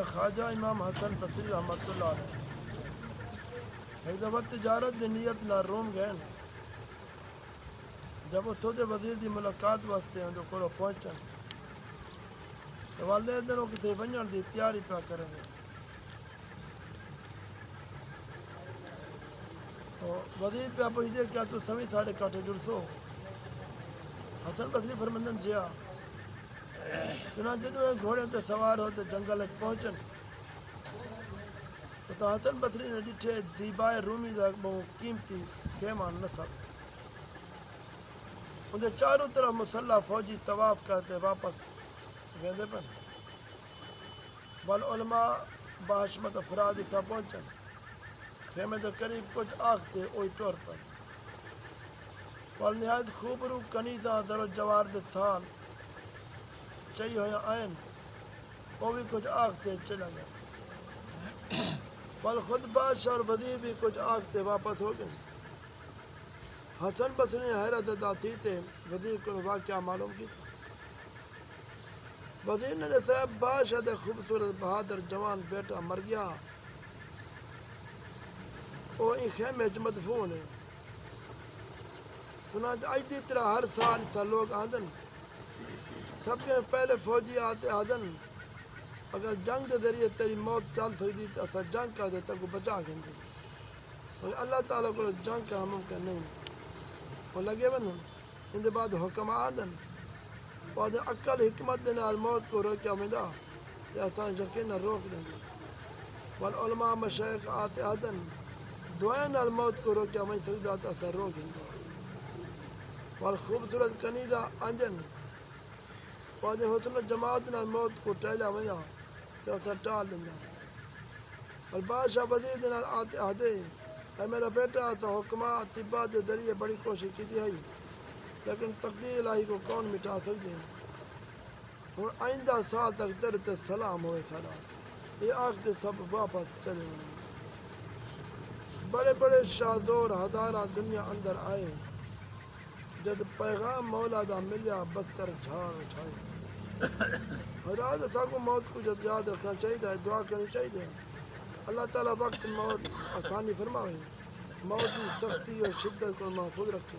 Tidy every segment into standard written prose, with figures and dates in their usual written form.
خواجہ امام حسن بصری رحمۃ اللہ علیہ ایک دفعہ تجارت دی نیت نہ روم گئے جب اتوں کے وزیر دی ملاقات واسطے اندر کو پہنچن تو والدین کتنے ونجن دی تیاری پیا کریں گے تو وزیر پیا پوچھتے کیا تو سویں سارے کاٹھے جڑسو حسن بصری فرمندن جیا چنانچہ جدو گھوڑے تے سوار ہوتے جنگل پہنچن تو حسن بصری نے ڈٹھے دیبائے رومی دا بہت قیمتی خیمہ نصب اندر چاروں طرف مسلح فوجی طواف کرتے واپس ویندے پن والعلماء بحشمت افراد اتھا پہنچن خیمے دے قریب کچھ آختے اوئی ٹور پر نہایت خوبرو کنیزاں زر و جوار دے تھال چاہیے ہویا آئین وہ بھی کچھ آختے چلا گئے خود بادشاہ اور وزیر بھی کچھ آختے واپس ہو گئے حسن بصری نے حیرت زدہ تھی تے وزیر کو واقعہ معلوم کی وزیر نے صاحب بادشاہ دے خوبصورت بہادر جوان بیٹا مر گیا وہ ان خیمے چ مدفون ہے چنانچہ اج دی طرح ہر سال اتھا لوگ آدن سب کے پہلے فوجی آتے آدن اگر جنگ دے ذریعے تیری موت چل سکتی تو اسا جنگ کر دے تک بچا گئے مگر اللہ تعالیٰ کو جنگ کرنا ممکن نہیں وہ لگے ون ان دے بعد حکم آدن بعد عقل حکمت دے نال موت کو روکیا ملا تو اسا یقینا روک دیں گے والعلماء مشائخ آتے آدن دعائیں نال موت کو روکیا میں سکتا تو اسا روک دیں گے والخوبصورت کنیزہ انجن بعد حسن جماعت نال موت کو ٹہلا میا تو اسا ٹال دیں گے والبادشاہ وزیر دے نال آتے آدے اے میرا بیٹا اسا حکماں طبا دے ذریعے بڑی کوشش کی ہے لیکن تقدیر الہی کو کون مٹا سکتے ہیں اور آئندہ سال تک تیرے تے سلام ہوئے سلام یہ آختے سب واپس چلے گئے بڑے بڑے شاہزور ہزارہ دنیا اندر آئے جد پیغام مولا دا ملیا بستر جھاڑ اٹھائے حضرات اسا کو موت کو جد یاد رکھنا چاہیے دعا کرنی چاہیے اللہ تعالیٰ وقت موت آسانی فرماوے موت کی سختی اور شدت کو محفوظ رکھے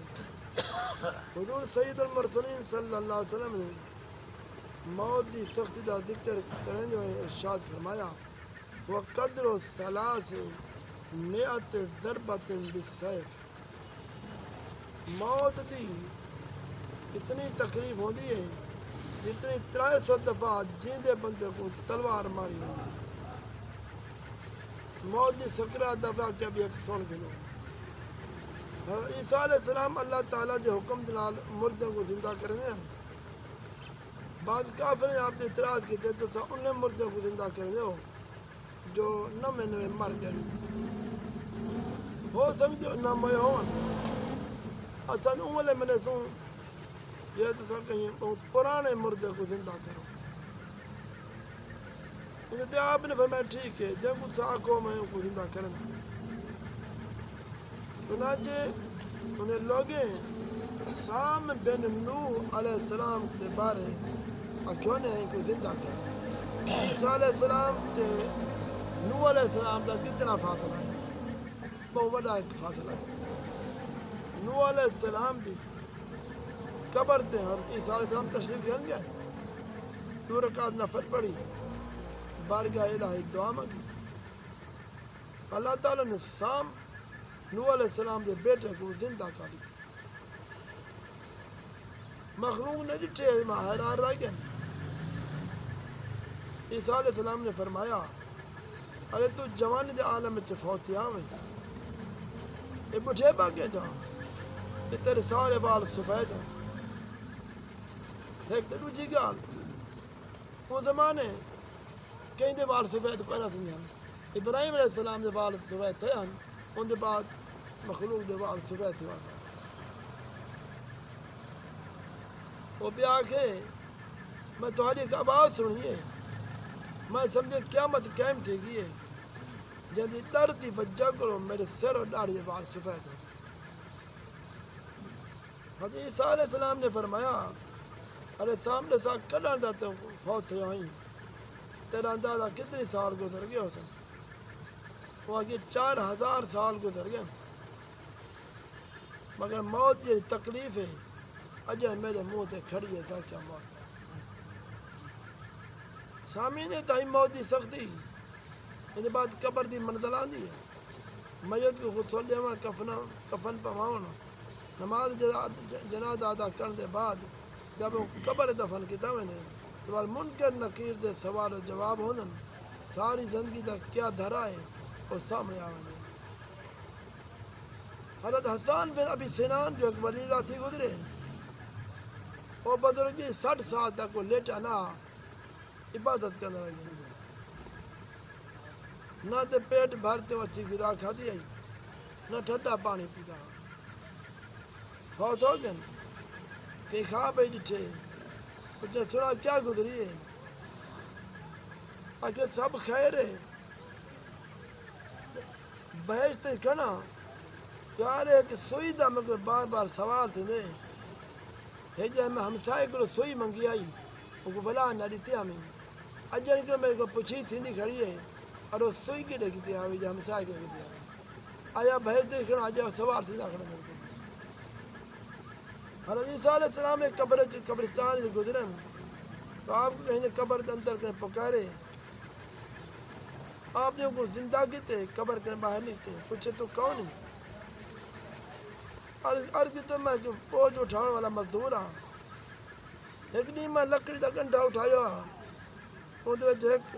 حضور سید المرسلین صلی اللہ علیہ وسلم نے موت کی سختی کا ذکر کرنے ہوئے ارشاد فرمایا وہ قدر و ثلاث مئت ضربت بالسیف موت دی اتنی تکلیف ہوتی ہے جتنی 300 دفعہ جیندے بندے کو تلوار ماری ہوئی موت دی سکرات دفعہ کیا بھی ایک سن گنو عیسیٰ علیہ السلام اللہ تعالیٰ دے حکم دنال مردوں کو زندہ کرنے ہیں بعض کافر نے آپ نے اعتراض کیتے تو سا انہیں مردوں کو زندہ کرنے ہو جو نمے مر گئے ہو سکتے ہو نمے ہون اصل اولے میں نے سن یہ تو سر کہیں بہت پرانے مردے کو زندہ کرو تو آپ نے فرمایا ٹھیک ہے جب کچھ آنکھوں میں ان کو زندہ کرنا چنانچہ انہیں لوگیں سام بن نوح علیہ السلام کے بارے کیوں نے ان کو زندہ کیا عیسیٰ علیہ السلام کے نوح علیہ السلام کا کتنا فاصلہ ہے بہت بڑا ایک فاصلہ ہے نوح علیہ السلام دی قبر تے اور عیسیٰ علیہ السلام تشریف گھن گیا 2 رکعت نفل پڑھی بارگاہ الہی دعا مانگی اللہ تعالیٰ نے سام نوح علیہ السلام دے بیٹے کو زندہ کر دیا مخلوق نے ڈٹھے حیران رہ گئے عیسیٰ علیہ السلام نے فرمایا ارے تو جوانی دے عالم میں فوت آویں یہ بڑھے باگے جا یہ تیرے سارے بال سفید ہیں ایک تو دوجی گال وہ زمانے کہیں دے بال سفید کوئی نہ سنجھان ابراہیم علیہ السلام دے بال سفید تھے ان دے بعد مخلوق دے بال سفید تھے وہ بھی آکھے میں تمہاری ایک آواز سنیے میں سمجھے قیامت قائم تھے گی ہے جدی ڈر دی وجہ کرو میرے سر اور داڑھی دے بال سفید ہو حضرت عیسیٰ علیہ السلام نے فرمایا ارے سامنے سا کڈن دا تو فوت تھے آئیں تیرا اندازہ کتنے سال گزر گئے ہو سن؟ وہ آگے 4000 سال گزر گئے، مگر موت یہ تکلیف ہے اجے میرے منہ تے کھڑی ہے تا کیا موت سامعین تائی موت دی سختی ان بعد قبر دی منزل آندی ہے، میت کو غسل دیون کفن پواون نماز جنازہ ادا کرنے دے بعد جب وہ قبر دفن کیتا ویندے تو منکر نکیر دے سوال و جواب ہونن، ساری زندگی دا کیا دھرا ہے وہ سامنے آوندے۔ حضرت حسان بن ابی سنان جو ایک ولی اللہ تھی گزرے، وہ بزرگی 60 سال تک وہ لیٹا نہ عبادت کرنے لگے، نہ تے پیٹ بھرتے وہ اچھی غذا کھاتی آئی نہ ٹھنڈا پانی پیتا، فوت ہو گئے کہ خواب ہی ڈٹھے، اس نے سنا کیا گزری ہے، آگے سب خیر ہے، بہشت کھنا یار ہے کہ سوئی دا میں کوئی بار بار سوال تھے دے ہے جائے میں ہمسائے کو سوئی منگی آئی وہ کو بلا نہ دیتی ہمیں اجا نکل میرے کو پوچھی تھی نہیں کھڑی ہے اور وہ سوئی کی لے کی آئی جا ہمسائے کو لے آیا بہشت کھنا آجا سوال تھی نہ کھڑا میرے کو۔ حضرت عیسیٰ علیہ السلام ایک قبرستان سے گزرن تو آپ کو کہیں نے قبر کے اندر کہیں پکارے، آپ نے کو زندہ کیتے قبر کے باہر نکتے پوچھے تو کون ہے؟ عرض کی تو میں بوجھ اٹھانے والا مزدور ہاں، ایک نہیں میں لکڑی کا کنڈا اٹھایا وہ ایک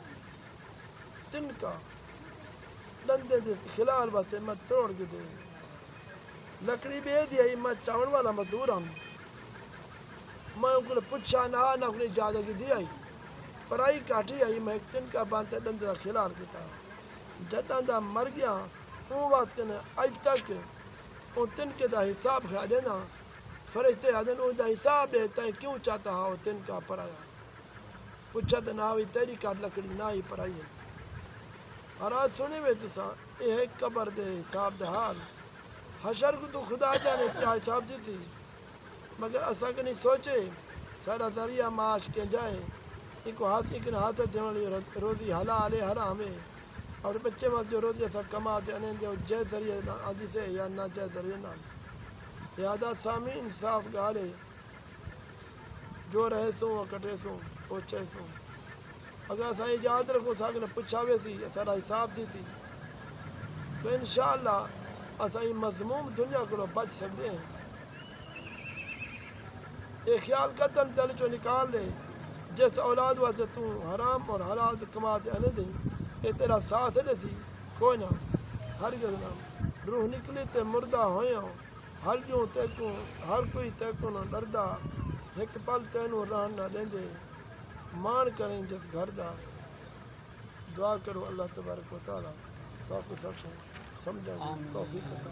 تن کا ڈنڈے دے خلال باتے میں توڑ کے دے لکڑی بے دیا میں چاون والا مزدور ہوں، میں ان کو پوچھا نہ انہیں اجازت کی دی آئی پرائی کاٹھی آئی میں ایک تن کا بانتے ڈنڈے کا خلال کیتا جڈاں دا مر گیا وہ بات کرنے اج تک وہ تن کے دا حساب کھا دینا فرشتے آدھن وہ دا حساب دیتا ہے کیوں چاہتا ہاں وہ تن کا پرایا پوچھا تو نہ ہوئی تیری کاٹ لکڑی نہ ہی پرائی ہے اور آج سنے ہوئے تو سا یہ ہے قبر دے حساب دے حال حشر کو تو خدا جانے کیا حساب دی سی مگر ایسا کہ نہیں سوچے سارا ذریعہ معاش کے جائے ان کو حاصل دینے والی روزی حلال ہے حرام ہے اور بچے ماں جو روزی ایسا کماتے انہیں جو جے ذریعہ آدھی سے یا نہ جے ذریعہ نہ لہذا سامی انصاف گالے جو رہے سوں وہ کٹے سوں پوچھے سوں اگر ایسا یاد رکھو ساکھ نے پچھاوے سی سارا حساب دی سی تو انشاءاللہ ایسا ہی مضموم دنیا کو بچ سکتے ہیں۔ ایک خیال قدم دل چو نکال لے جس اولاد واسطے تو حرام اور حلال کماتے انہیں دیں یہ تیرا ساتھ لے سی کوئی نہ ہرگز نہ روح نکلی تے مردہ ہویاں ہر جو تے کو ہر کوئی تے کو نہ ڈردا ایک پل تینوں راہ نہ لیندے مان کریں جس گھر دا دعا کرو اللہ تبارک و تعالی تو آپ کو سب سمجھا توفیق عطا